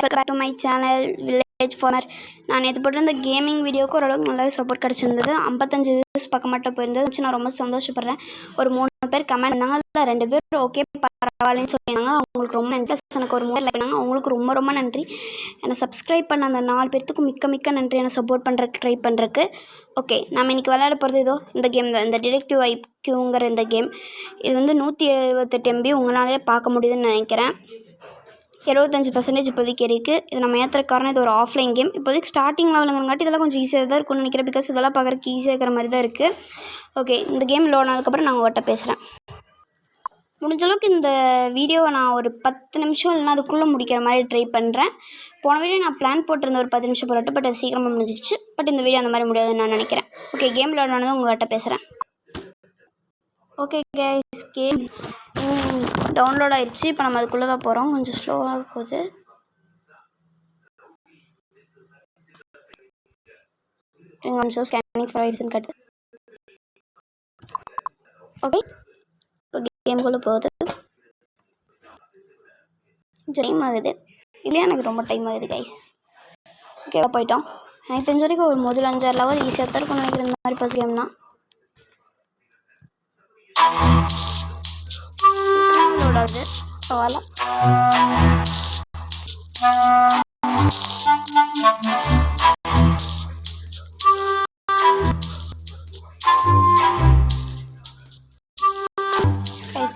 Welcome back to my channel village farmer. நான் நேற்று போட்டிருந்த கேமிங் வீடியோவுக்கு ஓரளவுக்கு நல்லாவே சப்போர்ட் கிடச்சிருந்தது. 55 வியூஸ் பக்கம் மட்டும் போயிருந்தது வச்சு நான் ரொம்ப சந்தோஷப்படுறேன். ஒரு 3 பேர் கமெண்ட் இருந்தாங்க, இல்லை 2 பேர் ஓகே பரவாயில்லன்னு சொல்லியிருந்தாங்க. அவங்களுக்கு ரொம்ப நன்றி. எனக்கு ஒரு 3 லைக் பண்ணாங்க, அவங்களுக்கு ரொம்ப ரொம்ப நன்றி. என்னை சப்ஸ்கிரைப் பண்ண அந்த 4 பேர்த்துக்கும் மிக்க நன்றி, என்னை சப்போர்ட் பண்ணுறதுக்கு ட்ரை பண்ணுறதுக்கு. ஓகே, நம்ம இன்றைக்கி விளையாட போகிறது இதோ இந்த கேம் தான், இந்த டிடெக்டிவ் ஐக்யூங்கிற இந்த கேம். இது வந்து 178 MB உங்களாலே பார்க்க முடியுதுன்னு நினைக்கிறேன். 75% இப்போதைக்கு இருக்குது. இது நம்ம ஏற்றுற காரணம் இது ஒரு ஆஃப்லைன் கேம். இப்போதைக்கு ஸ்டார்டிங் லெவலுங்கிறங்காட்டி இதெல்லாம் கொஞ்சம் ஈஸியாக தான் இருக்கும்னு நினைக்கிறேன். பிகாஸ் இதெல்லாம் பார்க்குறதுக்கு ஈஸியாக இருக்கிற மாதிரி தான் இருக்குது. ஓகே, இந்த கேம் லோன் ஆனதுக்கப்புறம் நான் உங்கள்கிட்ட பேசுகிறேன். முடிஞ்சளவுக்கு இந்த வீடியோவை நான் ஒரு 10 நிமிஷம் இல்லைனா அதுக்குள்ளே முடிக்கிற மாதிரி ட்ரை பண்ணுறேன். போன வீடியோ நான் பிளான் போட்டிருந்த ஒரு 10 நிமிஷம் போராட்டு, பட் அது சீக்கிரமாக முடிஞ்சிடுச்சு. பட் இந்த வீடியோ அந்த மாதிரி முடியாதுன்னு நான் நினைக்கிறேன். ஓகே, கேம் லோன் ஆனதும் உங்கள்கிட்ட பேசுகிறேன். ஓகே கைஸ், கேம் டவுன்லோட் ஆயிடுச்சு. இப்போ நம்ம அதுக்குள்ளே தான் போகிறோம். கொஞ்சம் ஸ்லோவாக போகுது. நிமிஷம் ஸ்கேனிங் ஃபார் வைரஸ்ன்னு காட்டுது. ஓகே, இப்போ கேமுக்குள்ளே போகுது. டைம் ஆகுது இல்லையா? எனக்கு ரொம்ப டைம் ஆகுது கைஸ். ஓகே, போயிட்டோம். எனக்கு தெரிஞ்ச வரைக்கும் ஒரு முதல் 5-6 லெவல் ஈஸியாக தான் இருக்கும்னு நினைக்கிறேன் இந்த மாதிரி பஸ் கேம்னா. லோடாது பரவாயில்ல.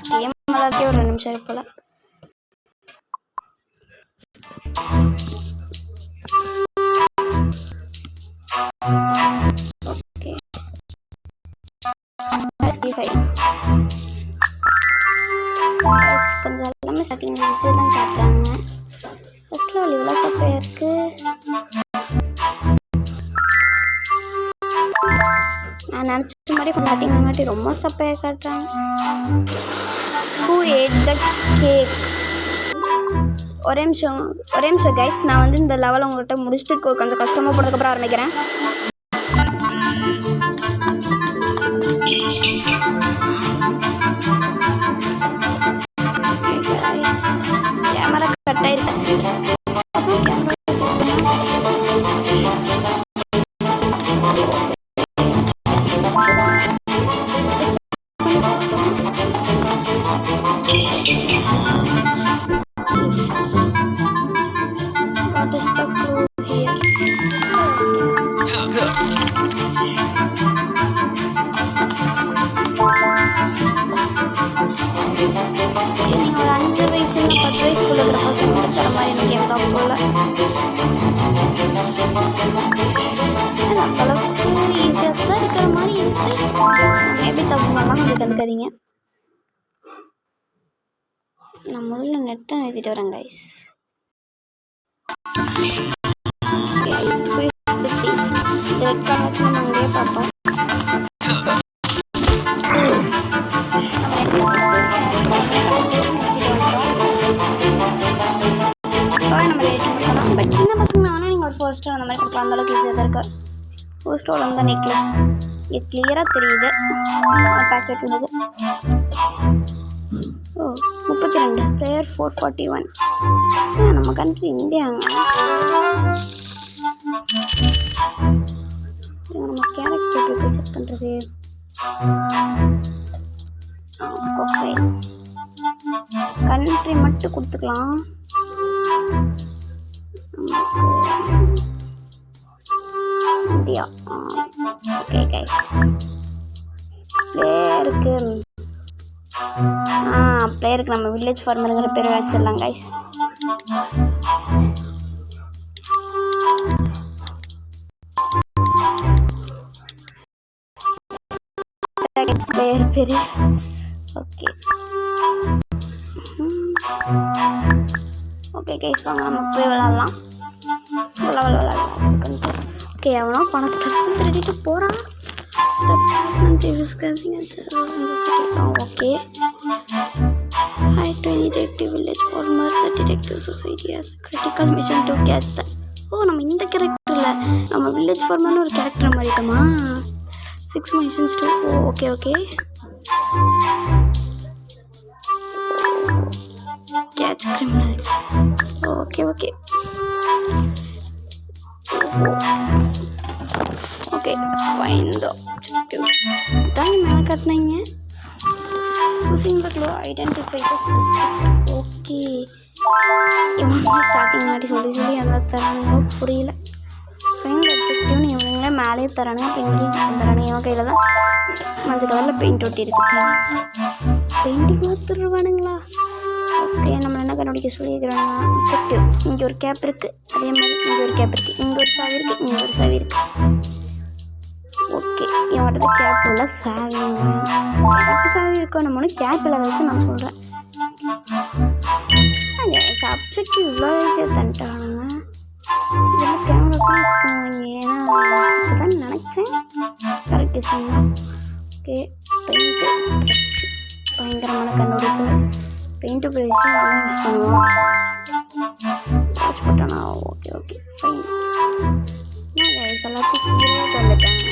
கேம் எல்லாத்தையும் ஒரு 2 நிமிஷம் இருப்போல. ஓகே, கொஞ்சம் எல்லாமே ஸ்டார்டிங் ஈஸியாக தான் காட்டுறாங்க. ஃபஸ்ட்டில் ஒரு இவ்வளோ சப்பையாக இருக்குது. நான் நினச்ச மாதிரி ஸ்டார்டிங் வாட்டி ரொம்ப சப்பையாக காட்டுறாங்க. Who add the cake? ஒரே நிமிஷம் கைஸ், நான் வந்து இந்த லெவலை உங்கள்கிட்ட முடிச்சுட்டு கொஞ்சம் கஷ்டமாக போனதுக்கப்புறம் ஆரம்பிக்கிறேன். கேமரா கட் ஆயிருக்கு. What is the clue here? நீங்கள் ஒரு 5 வயசுல 10 வயசுக்குள்ள இருக்கிற பசங்க தர மாதிரி எனக்கு கேம் தான் போல. அந்தளவுக்கு ஈஸியாக தான் இருக்கிற மாதிரி இருக்கு. மேபி தப்பு பண்ணலாம், கொஞ்சம் கண்டுக்காதீங்க. நான் முதல்ல நெட்டை எழுதிட்டு வரேன் கைஸ். ரெட் கலர் நம்ம அங்கேயே பார்த்தோம். பட் சின்ன பசங்க ஆனால் நீங்கள் ஒரு 4 ஸ்டார் அந்த மாதிரி கொடுக்கலாம். அந்தளவுக்கு ஈஸியாக தான் இருக்குது. 4 ஸ்டார் வந்து நெக்லஸ் இது கிளியராக தெரியுது. பேக்கெட் உள்ளது. ஓ 32 பிளேயர் 441. நம்ம கண்ட்ரி இந்தியாங்க. நம்ம கேரக்டர் எப்படி செட் பண்ணுறது? ப்ரொஃபைல் கண்ட்ரி மட்டும் கொடுத்துக்கலாம். இந்தியா. ஓகே கைஸ், பிளேயருக்கு பிளேயருக்கு நம்ம வில்லேஜ் ஃபார்மருங்கிற பேர் வச்சிடலாம் கைஸ். பிளேயர் பேர் ஓகே. ஓகே கைஸ், வாங்க நம்ம போய் விளாட்லாம். ஓகே, அவனோ பணத்தை திருடிட்டு போகிறான். Okay, hi to detective village farmer. The detective society has a critical mission to catch the. நம்ம இந்த கேரக்டரில் நம்ம வில்லேஜ் ஃபார்மர்னு ஒரு கேரக்டர் மாறிட்டோமா? 6 missions to. Okay catch criminals. Okay okay fine தான் மேலே கட்டினீங்க. Using the clue identify the suspect. Okay இவங்க ஸ்டார்டிங் ஆட்டி சொல்லி எந்த தரானுங்களோ புரியல. ஃபைன் அப்ஜெக்டிவ்னு இவங்களே மேலேயே தரானுங்க. அப்போ இங்கேயும் தரானுங்க. இவன் கையில் தான் மஞ்சள் கலரில் பெயிண்ட் ஒட்டி இருக்கு. பெயிண்டிங் பார்த்துருவானுங்களா? ஓகே நம்ம என்ன கண்டுபிடிக்க சொல்லியிருக்கிறாங்க. அப்ஜெக்டிவ் இங்கே ஒரு கேப் இருக்குது, அதே மாதிரி இங்கே ஒரு கேப் இருக்குது, இங்கே ஒரு சாவி இருக்குது, இங்கே ஒரு சாவி இருக்குது. ஓகே இவன்கிட்ட கேப் உள்ள சாவி கேப் சாவி இருக்கோ நம்மளும் கேப் இல்லாத வச்சு நான் சொல்கிறேன். சப்ஜெக்ட் இவ்வளோ ஈஸியாக தந்துட்டானுங்க. இதெல்லாம் கேமரா தான் ஏன்னா இப்போதான் நினச்சேன். கரெக்டு சொன்னேன். ஓகே பெயிண்ட்டு ப்ரெஷ் பயங்கரமான கண்டுபிடிப்பு. பெயிண்ட்டு ப்ரெஷ்ஷும் நல்லா யூஸ் பண்ணுவோம். வாட்ச் போட்டானா? Okay okay fine. கைஸ் எல்லாத்தையும் கீழே தந்துட்டாங்க.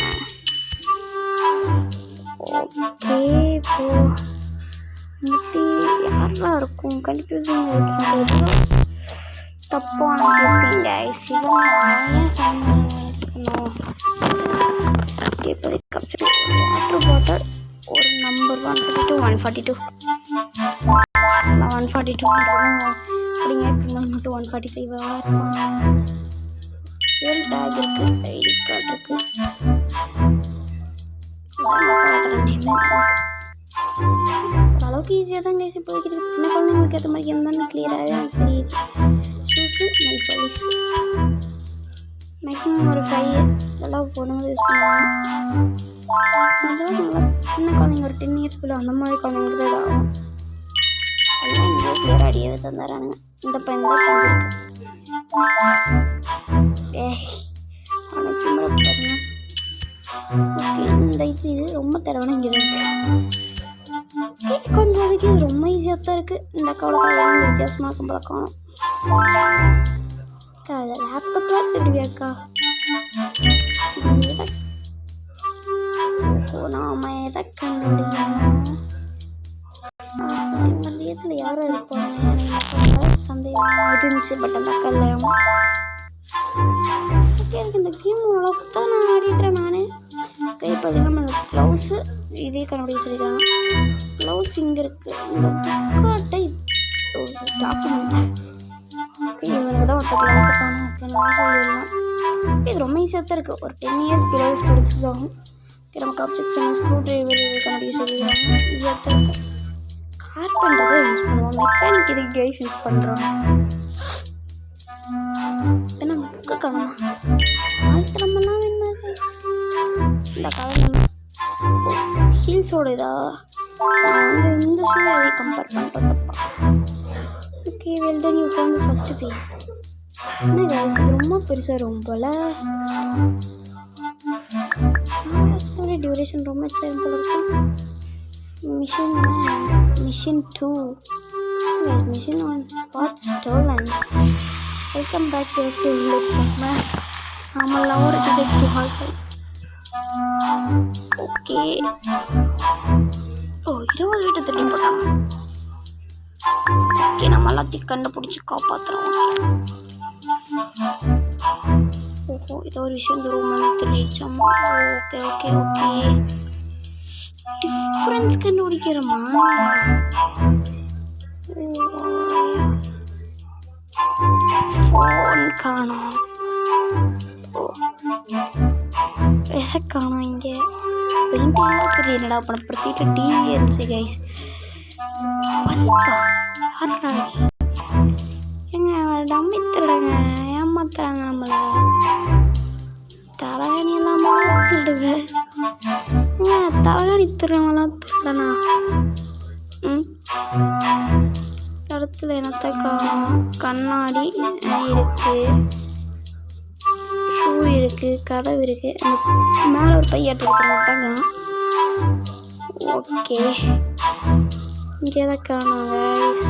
ஓகே இப்போ வந்துட்டு யாரெல்லாம் இருக்கும் கன்ஃபியூசிங் இருக்குங்கிறது தப்பான கெஸ்ஸிங் கைஸ். இவன் ஏன் வச்சுக்கணும். இப்போதைக்கு கப்சர் வாட்டர் பாட்டில் ஒரு நம்பர் 142 142 அப்படிங்க. கிரிமினல் மட்டும் 145 இருக்கும். சேல் டேக் இருக்குது, ஐடி கார்டு இருக்குது. ஓரளவுக்கு ஈஸியாக தான் கைஸ் இப்போதைக்கு இருக்குது. சின்ன குழந்தைங்களுக்கு ஏற்ற மாதிரி இருந்தாலும் கிளியராகவே எனக்கு தெரியுது. ஷூஸு நெல் பாலிஷ் மேக்ஸிமம் ஒரு 5 இதெல்லாம் பொண்ணுங்க யூஸ் பண்ணுவாங்க. கொஞ்சம் நல்லா சின்ன குழந்தைங்க ஒரு 10 இயர்ஸ் பிள்ளை அந்த மாதிரி குழந்தைங்களுக்கு தான் இதாகும். எல்லாம் இங்கே கிளியராக அடியாவே தந்துடுறானுங்க. இந்த பையன் தான் செஞ்சுருக்கு. அனைத்து பாருங்க. ஓகே இந்த இது ரொம்ப தடவை இங்கே இருக்கு. கொஞ்சம் அதுக்கு இது ரொம்ப ஈஸியாக தான் இருக்குது. இந்த அக்காவோட வித்தியாசமாக இருக்கும் பழக்கம். லேப்டாப்பில் திரும்பியாக்கா நாம எதை கண்டுபிடிக்கணும். இதில் யாரும் இருப்பாங்க சந்தேகம் இருந்துச்சு. பட் அந்த அக்கா இல்லையாமா. ஓகே எனக்கு இந்த கேம் அளவுக்கு தான் நான் ஆடிக்கிறேன். நான் கை பார்த்தீங்கன்னா க்ளவுஸு இதே கண்டுபிடிக்க சொல்லியிருக்காங்க. க்ளவுஸ் இங்கே இருக்குது. இந்த புக்காட்டை டாக்குமெண்ட். ஓகே இவனுக்கு தான் ஒருத்த க்ளவுஸை காணும். ஓகே நான் சொல்லிடலாம். ஓகே இது ரொம்ப ஈஸியாக தான் இருக்குது. ஒரு 10 இயர்ஸ் பிலோ ஸ்டூடெண்ட்ஸுக்கு ஆகும். ஓகே நமக்கு ஆப்ஜெக்ட்ஸ் ஸ்க்ரூ ட்ரைவர் கண்டுபிடிக்க சொல்லிடுறாங்க. ஈஸியாக தான் இருக்குது. கார்பெண்டரை யூஸ் பண்ணுவோம். மெக்கானிக் இதுக்கு கைஸ் யூஸ் பண்ணுறோம். என்ன புக்கு காணுமா? காலத்திரமெல்லாம் என்ன கைஸ் இந்த காலம் ஹீல்ஸோட இதா இந்த ஷூ அதை கம்பேர் பண்ணுறது தப்பா. Okay well done you found the first piece. என்ன கைஸ் இது ரொம்ப பெருசாக ரொம்பல டியூரேஷன் ரொம்ப எக்ஸ்ட்ரா போல இருக்கும். Mission 2. Yes, Mission 1. What's stolen? Welcome back to village farmer. I'm a lover detective hall guys. Okay. Oh, 20 வீட்டை திரும்பி போட்டாங்க. ஓகே நம்ம எல்லாத்தையும் கண்டுபிடிச்சி காப்பாற்றுறோம். ஓஹோ ஏதோ ஒரு விஷயம் இந்த ரூம் திருடிச்சோமா. ஓகே ஓகே ஓகே டிஃப்ரென்ஸ் கண்டுபிடிக்கிறோமா. ஃபோன் காணோம். எதை காணோம் இங்கே பெயிண்டிங்லாம் தெரியல. என்னடா பண்ண சீட்டில் டிவியே இருந்துச்சு கைஸ். பல்பா ஹர்ராடி எங்க டம்மி திருடுங்க ஏமாத்துறாங்க நம்மளை. தலகாணி எல்லாம் திருடுங்க. தலகாணி திருடவெல்லாம் திருடனா. இடத்துல என்னத்தை காணும். கண்ணாடி இருக்கு, ஷூ இருக்கு, கதவு இருக்கு. அந்த மேலே ஒரு பையாட்டு இருக்கிறது தான் காணும். ஓகே இங்கே தான் காணும் கைஸ்.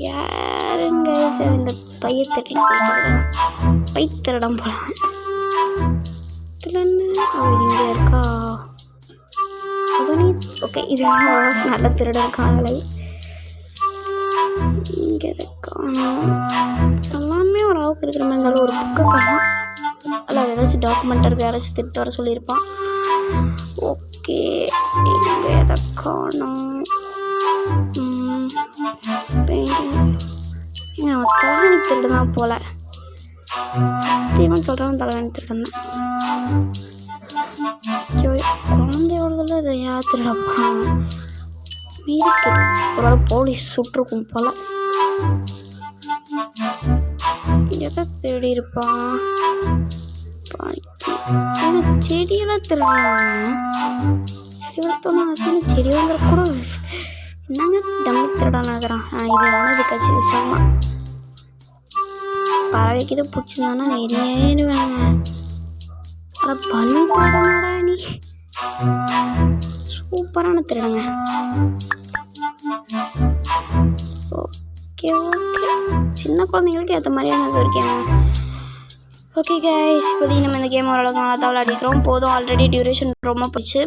யாருங்க சார் இந்த பைய தட்டிட்டு போயிட்டு பை திருடம் போகலாம். இதில் என்ன அவர் இங்கே இருக்கா அவனே. ஓகே இது நல்ல திருடன் காணலை. இங்கே இருக்கா எல்லாமே ஓரளவுக்கு இருக்கிற மாதிரி இருந்தாலும் ஒரு புக்கை காணும். அதில் அது ஏதாச்சும் டாக்குமெண்ட்டருக்கு யாராச்சும் திட்டு வர சொல்லியிருப்பான். ஓகே, இங்கே எதை காணும்? பெயிண்டிங் அவன் தலைவணி திருடு தான் போல. சத்தியமாக சொல்கிறவன் தலைவணி திருடன் தான். குழந்தையோட இதை யார் திருடப்பான்? இருக்குது ஒரு போலீஸ் சுட்டிருக்கும் போல. எதை தேடி இருப்பான்? செடியெல்லாம் திருடுறான். செடி வளர்த்தோன்னா செடி வாங்குற கூட என்னங்க டம்மி திருடானாகிறான். இது ஒன்று கட்சி சொன்னான். பறவைக்கு இதை பிடிச்சிருந்தானா நிறையவேங்க. ஆனால் பல்லு திருடனாடா நீ. சூப்பரான திருடுங்க. ஓகே ஓகே, சின்ன குழந்தைங்களுக்கு ஏற்ற மாதிரியான இது இருக்காங்க. ஓகே கைஸ், இப்போதைக்கு நம்ம இந்த கேம் ஓரளவுக்கு நல்லா தான் விளையாடிக்கிறோம். போதும், ஆல்ரெடி டியூரேஷன் ரொம்ப போச்சு.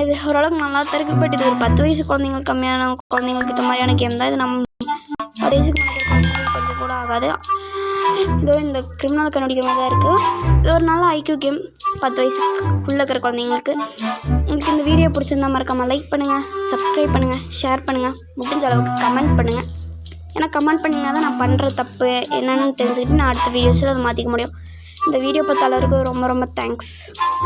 இது ஓரளவுக்கு நல்லா தான் இருக்குது. பட் இது ஒரு 10 வயசு குழந்தைங்களுக்கு கம்மியான குழந்தைங்களுக்கு இந்த மாதிரியான கேம் தான். இது நம்ம 10 வயசுக்கு மேலே குழந்தைங்களுக்கு கொஞ்சம் கூட ஆகாது. இதோ இந்த கிரிமினல் கண்டுபிடிக்கிற மாதிரி தான் இருக்குது. இது ஒரு நல்ல ஐக்யூ கேம் 10 வயசுக்குள்ளே இருக்கிற குழந்தைங்களுக்கு. உங்களுக்கு இந்த வீடியோ பிடிச்சிருந்தா மறக்காமல் லைக் பண்ணுங்கள், சப்ஸ்கிரைப் பண்ணுங்கள், ஷேர் பண்ணுங்கள், முடிஞ்ச அளவுக்கு கமெண்ட் பண்ணுங்கள். ஏன்னா கமெண்ட் பண்ணிங்கன்னா தான் நான் பண்ணுற தப்பு என்னென்னு தெரிஞ்சுக்கிட்டு நான் அடுத்த வீடியோஸில் அதை மாற்றிக்க முடியும். இந்த வீடியோ பார்த்த அளவுக்கு ரொம்ப ரொம்ப தேங்க்ஸ்.